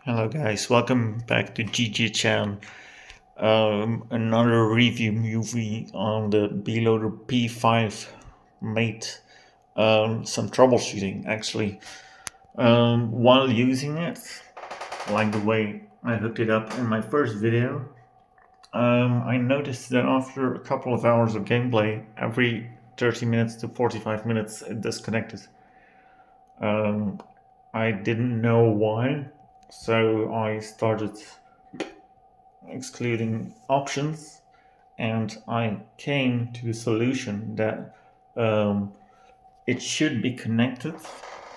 Hello guys, welcome back to GG Chan. Another review movie on the Beloader P5 made some troubleshooting actually. While using it, like the way I hooked it up in my first video, I noticed that after a couple of hours of gameplay, every 30 minutes to 45 minutes it disconnected. I didn't know why, so I started excluding options, and I came to the solution that it should be connected.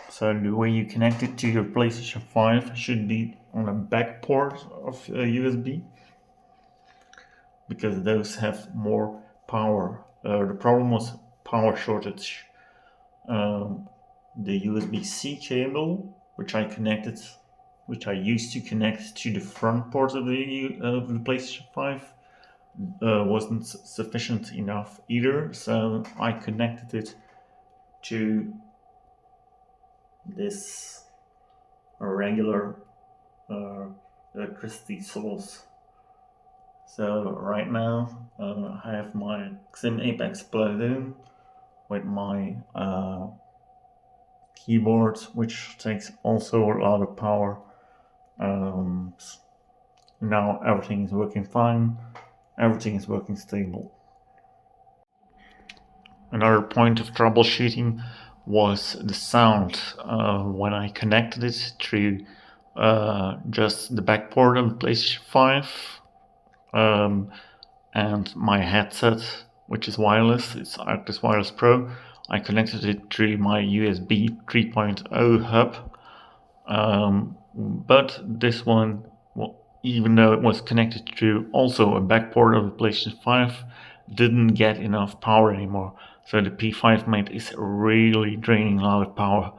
So the way you connect it to your PlayStation 5 should be on a back port of USB, because those have more power. The problem was power shortage. The USB-C cable, which I used to connect to the front port of the PlayStation 5, wasn't sufficient enough either, so I connected it to this regular electricity source. So right now I have my Xim Apex plugged in with my keyboard, which takes also a lot of power. Now everything is working fine, everything is working stable. Another point of troubleshooting was the sound when I connected it through just the back port of the PlayStation 5 and my headset, which is wireless. It's Arctis Wireless Pro. I connected it through my USB 3.0 hub, but this one, even though it was connected to also a back port of the PlayStation 5, didn't get enough power anymore. So the P5 mate is really draining a lot of power.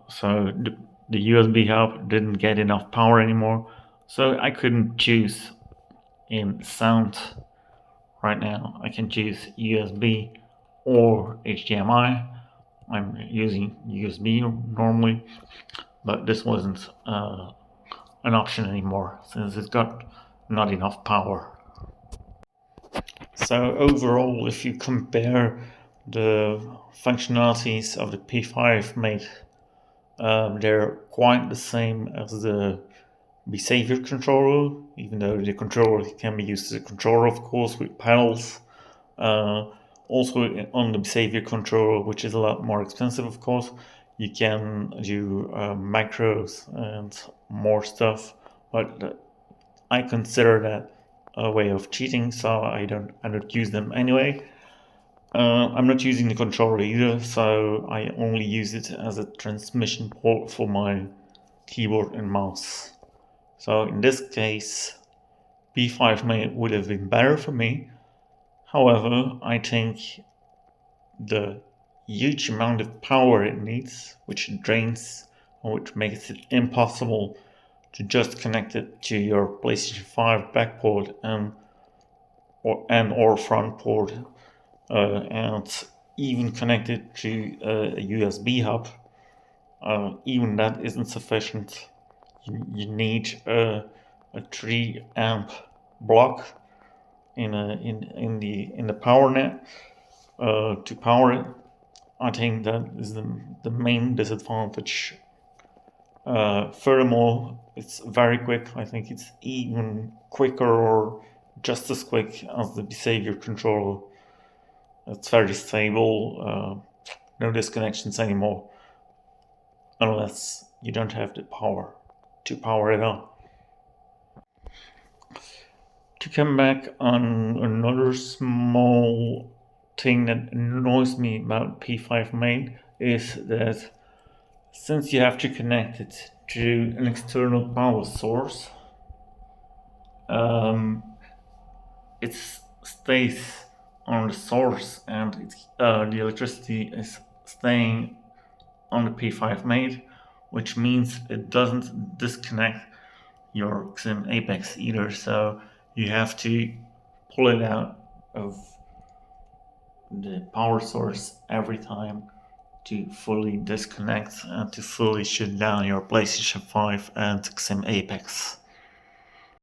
So the USB hub didn't get enough power anymore. So I couldn't choose in sound right now. I can choose USB or HDMI. I'm using USB normally, but this wasn't an option anymore since it's got not enough power. So overall, if you compare the functionalities of the P5 mate, they're quite the same as the behavior controller, even though the controller can be used as a controller, of course, with pedals. Also on the behavior controller, which is a lot more expensive, of course, you can do macros and more stuff, but I consider that a way of cheating, so I don't use them anyway. I'm not using the controller either, so I only use it as a transmission port for my keyboard and mouse. So in this case, P5 would have been better for me. However, I think the huge amount of power it needs, which drains or which makes it impossible to just connect it to your PlayStation 5 back port or front port, and even connect it to a USB hub. Even that isn't sufficient. You need a 3 amp block in the power net to power it. I think that is the main disadvantage. Furthermore, it's very quick. I think it's even quicker or just as quick as the behavior controller. It's very stable. No disconnections anymore, unless you don't have the power to power it on. To come back on another small thing that annoys me about P5 main is that since you have to connect it to an external power source, it stays on the source, and the electricity is staying on the P5 main, which means it doesn't disconnect your Xim Apex either. So you have to pull it out of the power source every time to fully disconnect and to fully shut down your PlayStation 5 and Sim Apex.